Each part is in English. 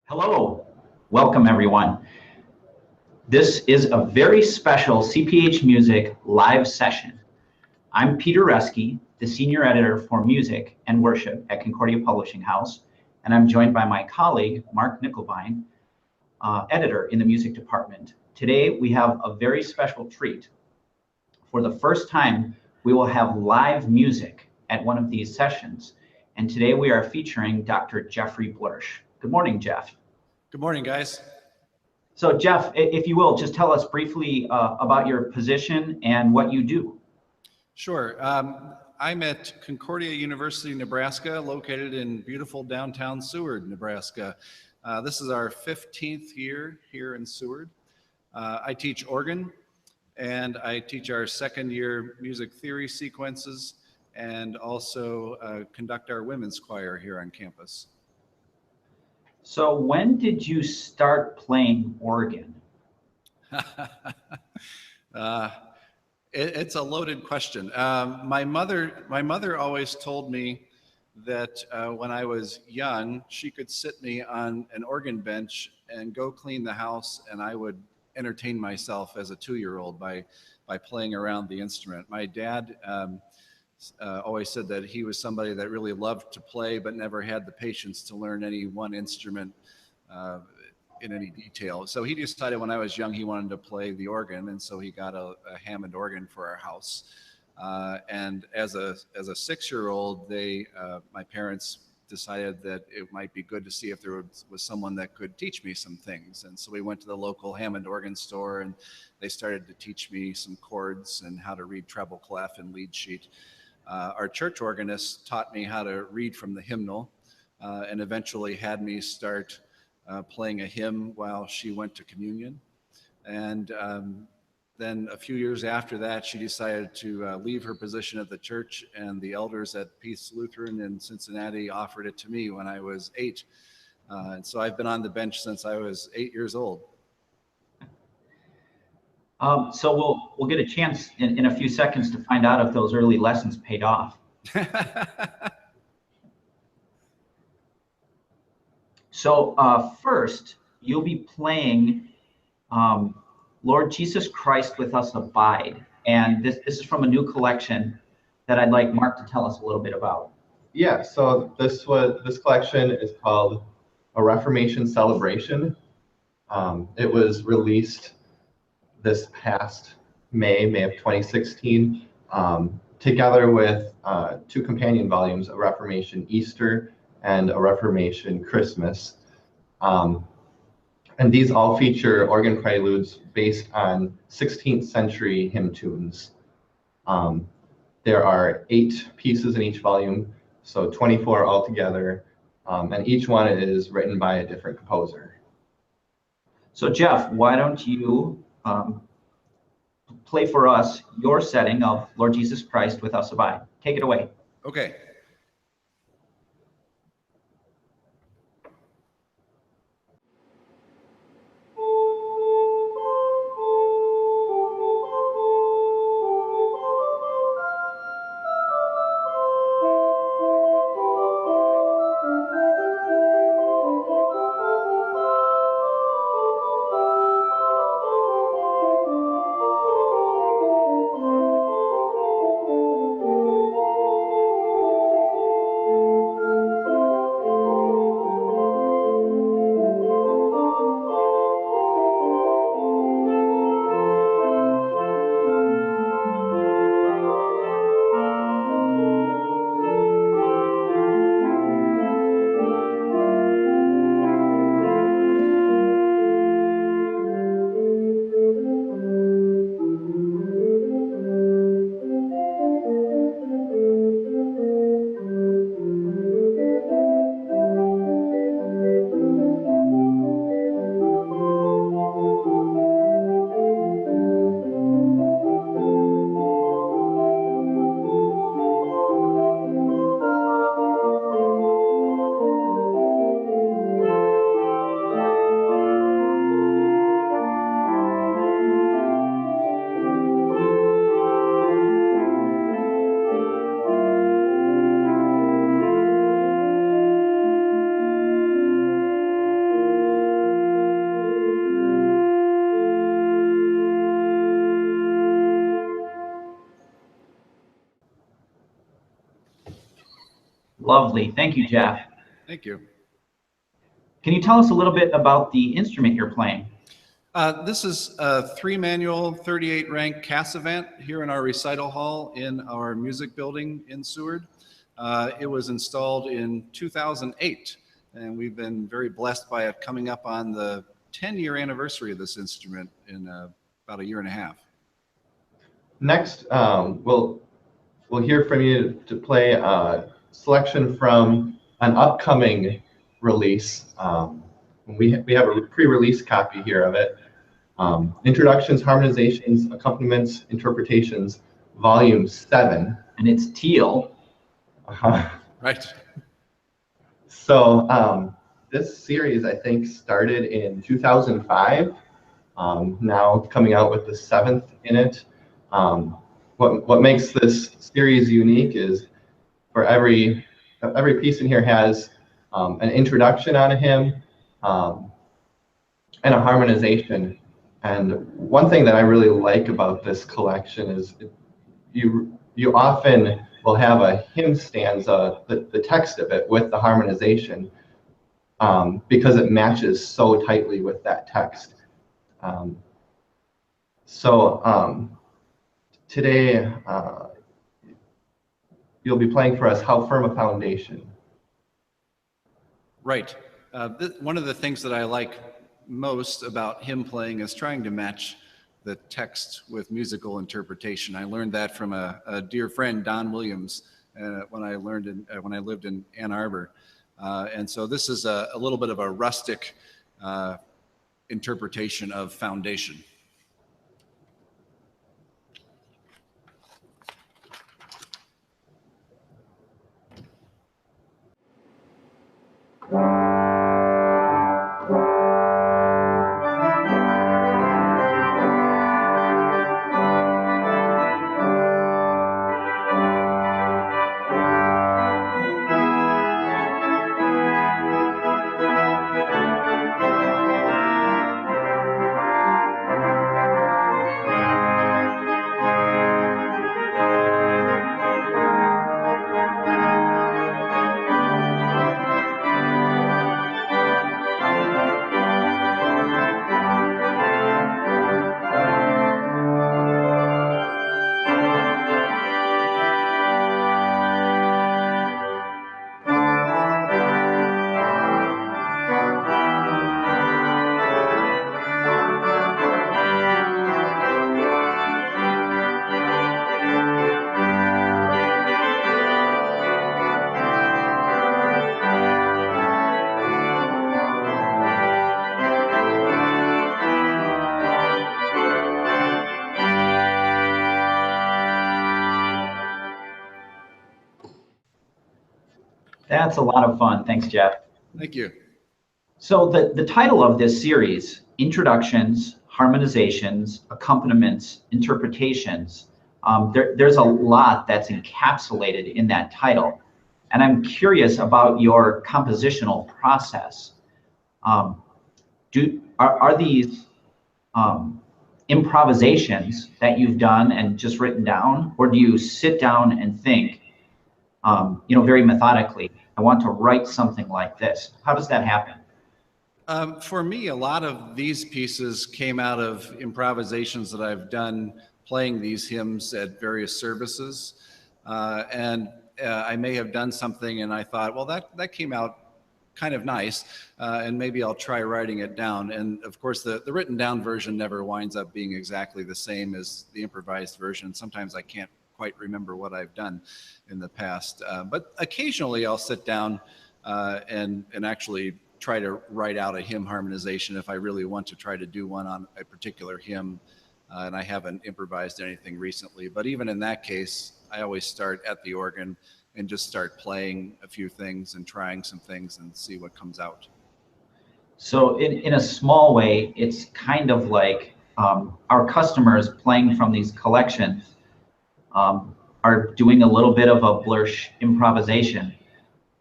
Hello, welcome everyone. This is a very special CPH Music live session. I'm Peter Reske, the Senior Editor for Music and Worship at Concordia Publishing House, and I'm joined by my colleague, Mark Knickelbein, Editor in the Music Department. Today, we have a very special treat. For the first time, we will have live music at one of these sessions, and today we are featuring Dr. Jeffrey Blersch. Good morning, Jeff. Good morning, guys. So Jeff, if you will, just tell us briefly about your position and what you do. Sure. I'm at Concordia University, Nebraska, located in beautiful downtown Seward, Nebraska. This is our 15th year here in Seward. I teach organ, and I teach our second year music theory sequences, and also conduct our women's choir here on campus. So when did you start playing organ? It's a loaded question. My mother always told me that when I was young, she could sit me on an organ bench and go clean the house, and I would entertain myself as a 2-year-old by playing around the instrument. My dad always said that he was somebody that really loved to play but never had the patience to learn any one instrument in any detail. So he decided when I was young he wanted to play the organ, and so he got a Hammond organ for our house. And as a 6-year-old, my parents decided that it might be good to see if there was someone that could teach me some things. And so we went to the local Hammond organ store, and they started to teach me some chords and how to read treble clef and lead sheet. Our church organist taught me how to read from the hymnal, and eventually had me start playing a hymn while she went to communion. And then a few years after that, she decided to leave her position at the church, and the elders at Peace Lutheran in Cincinnati offered it to me when I was 8. And so I've been on the bench since I was 8 years old. So we'll get a chance in a few seconds to find out if those early lessons paid off. So first, you'll be playing Lord Jesus Christ with Us Abide. And this is from a new collection that I'd like Mark to tell us a little bit about. Yeah, so this collection is called A Reformation Celebration. It was released this past May of 2016, together with 2 companion volumes, A Reformation Easter and A Reformation Christmas. And these all feature organ preludes based on 16th century hymn tunes. There are 8 pieces in each volume, so 24 altogether, and each one is written by a different composer. So Jeff, why don't you play for us your setting of Lord Jesus Christ with Us Abide. Take it away. Okay. Lovely. Thank you, Jeff. Thank you. Can you tell us a little bit about the instrument you're playing? This is a 3-manual, 38 rank cassavant here in our recital hall in our music building in Seward. It was installed in 2008, and we've been very blessed by it coming up on the 10-year anniversary of this instrument in about a year and a half. Next, we'll hear from you to play a selection from an upcoming release. We have a pre-release copy here of it. Introductions, Harmonizations, Accompaniments, Interpretations, Volume 7. And it's teal. Right. So this series, I think, started in 2005. Now coming out with the 7th in it. What makes this series unique is for every piece in here has an introduction on a hymn and a harmonization. And one thing that I really like about this collection is you often will have a hymn stanza, the text of it with the harmonization, because it matches so tightly with that text. Today, you'll be playing for us How Firm a Foundation. Right. One of the things that I like most about hymn playing is trying to match the text with musical interpretation. I learned that from a dear friend, Don Williams, when I lived in Ann Arbor. And so this is a little bit of a rustic interpretation of foundation. That's a lot of fun. Thanks, Jeff. Thank you. So the title of this series, Introductions, Harmonizations, Accompaniments, Interpretations, there's a lot that's encapsulated in that title. And I'm curious about your compositional process. Are these improvisations that you've done and just written down, or do you sit down and think, very methodically, I want to write something like this? How does that happen? For me, a lot of these pieces came out of improvisations that I've done playing these hymns at various services. And I may have done something and I thought, well, that came out kind of nice, and maybe I'll try writing it down. And of course, the written down version never winds up being exactly the same as the improvised version. Sometimes I can't quite remember what I've done in the past. But occasionally I'll sit down and actually try to write out a hymn harmonization if I really want to try to do one on a particular hymn, and I haven't improvised anything recently. But even in that case, I always start at the organ and just start playing a few things and trying some things and see what comes out. So in a small way, it's kind of like our customers playing from these collections are doing a little bit of a Blersch improvisation,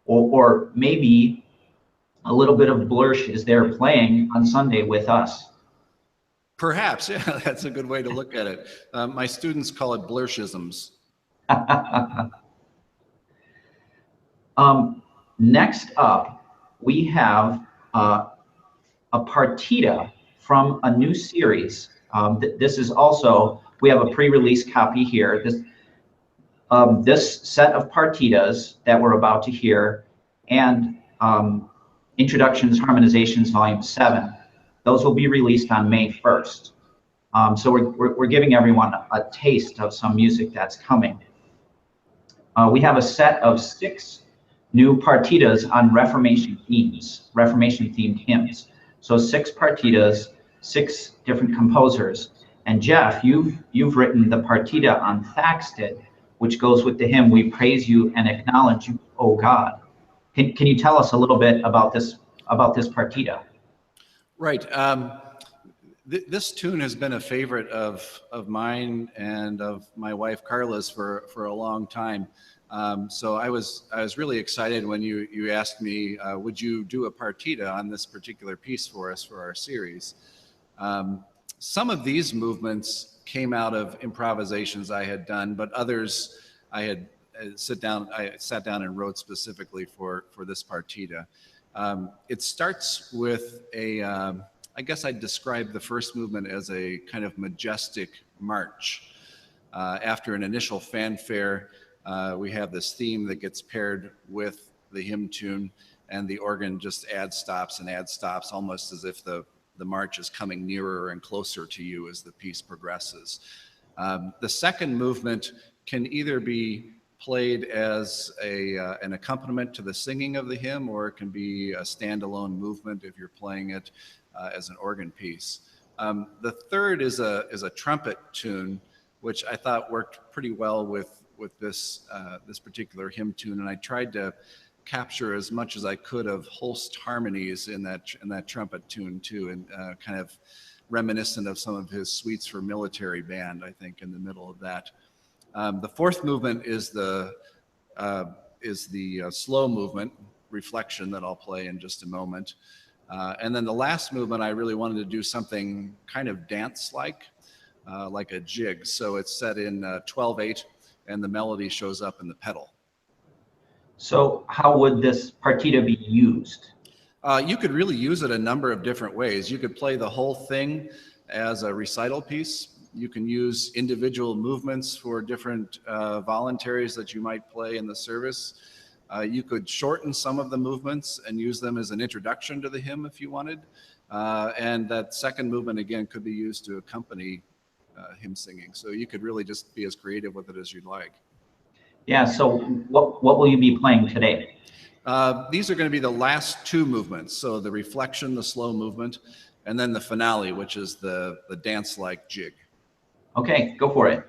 or maybe a little bit of Blersch is there playing on Sunday with us. Perhaps, yeah, that's a good way to look at it. My students call it Blerschisms. Next up, we have a partita from a new series. This is also, we have a pre-release copy here. This set of partitas that we're about to hear and Introductions, Harmonizations, Volume 7, those will be released on May 1st. So we're giving everyone a taste of some music that's coming. We have a set of 6 new partitas on Reformation themes, Reformation-themed hymns. So 6 partitas, 6 different composers. And Jeff, you've written the partita on Thaxted, which goes with the hymn, "We Praise You and Acknowledge You, O God." Can you tell us a little bit about this partita? Right. This tune has been a favorite of mine and of my wife Carla's for a long time. So I was really excited when you asked me, would you do a partita on this particular piece for us for our series? Some of these movements came out of improvisations I had done, but others I had sat down and wrote specifically for this partita. It starts with I guess I'd describe the first movement as a kind of majestic march. After an initial fanfare, we have this theme that gets paired with the hymn tune, and the organ just adds stops, almost as if the march is coming nearer and closer to you as the piece progresses. The second movement can either be played as an accompaniment to the singing of the hymn, or it can be a standalone movement if you're playing it as an organ piece. The third is a trumpet tune, which I thought worked pretty well with this particular hymn tune, and I tried to capture as much as I could of Holst harmonies in that trumpet tune too, and kind of reminiscent of some of his suites for military band, I think, in the middle of that. The fourth movement is the slow movement, Reflection, that I'll play in just a moment. And then the last movement, I really wanted to do something kind of dance-like a jig. So it's set in 12/8, and the melody shows up in the pedal. So how would this partita be used? You could really use it a number of different ways. You could play the whole thing as a recital piece. You can use individual movements for different voluntaries that you might play in the service. You could shorten some of the movements and use them as an introduction to the hymn if you wanted. And that second movement, again, could be used to accompany hymn singing. So you could really just be as creative with it as you'd like. Yeah, so what will you be playing today? These are going to be the last 2 movements. So the Reflection, the slow movement, and then the finale, which is the dance-like jig. Okay, go for it.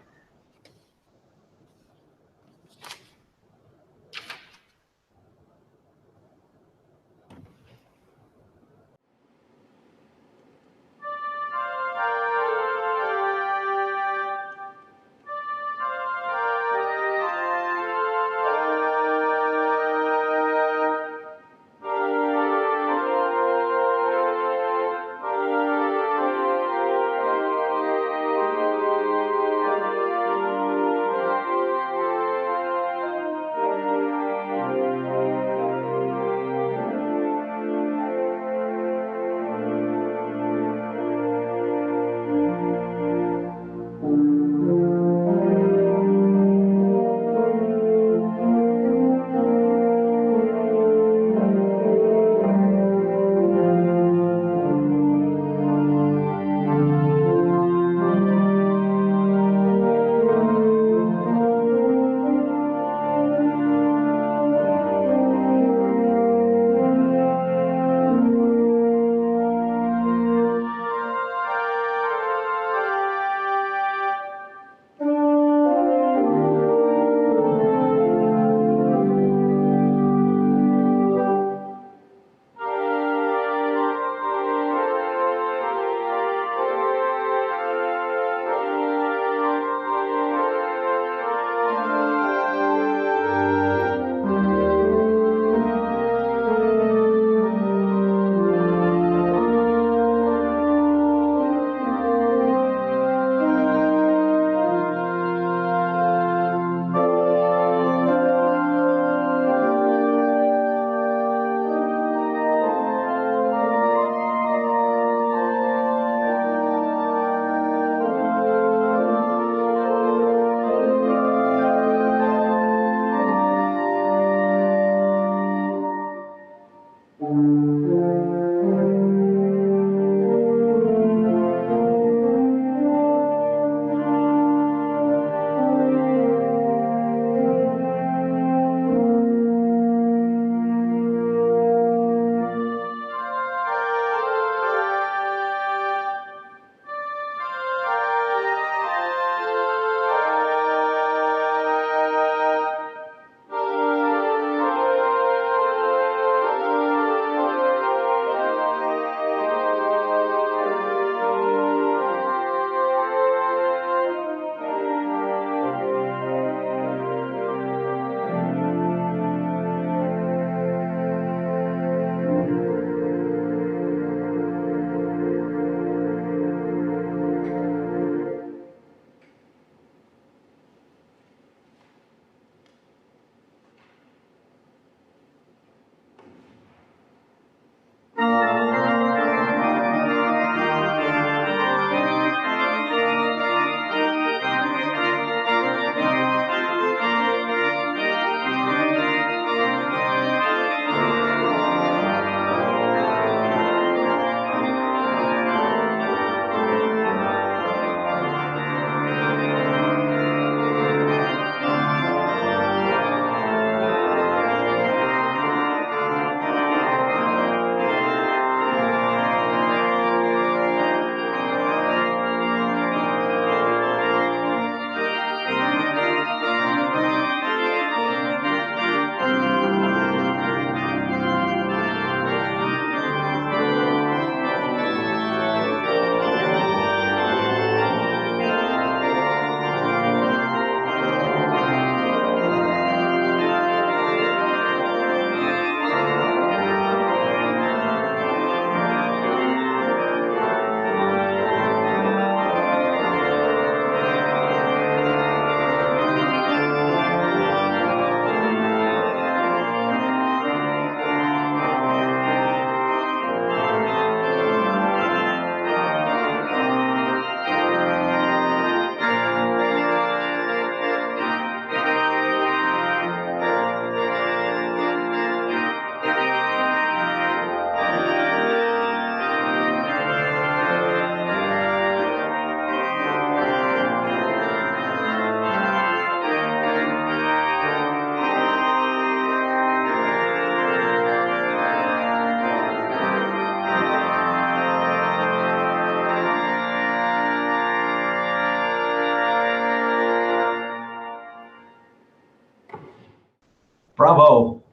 Bravo.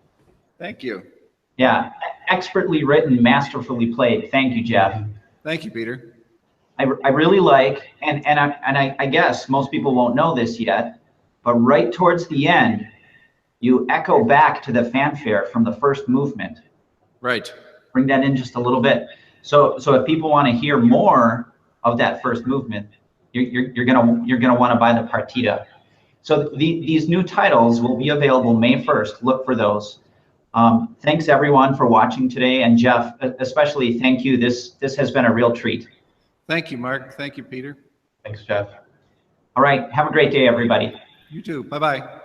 Thank you. Yeah, expertly written, masterfully played. Thank you, Jeff. Thank you, Peter. I really like, and I guess most people won't know this yet, but right towards the end, you echo back to the fanfare from the first movement. Right. Bring that in just a little bit. So if people want to hear more of that first movement, you're gonna want to buy the partita. So these new titles will be available May 1st. Look for those. Thanks everyone for watching today, and Jeff, especially thank you. This has been a real treat. Thank you, Mark. Thank you, Peter. Thanks, Jeff. All right, have a great day, everybody. You too. Bye-bye.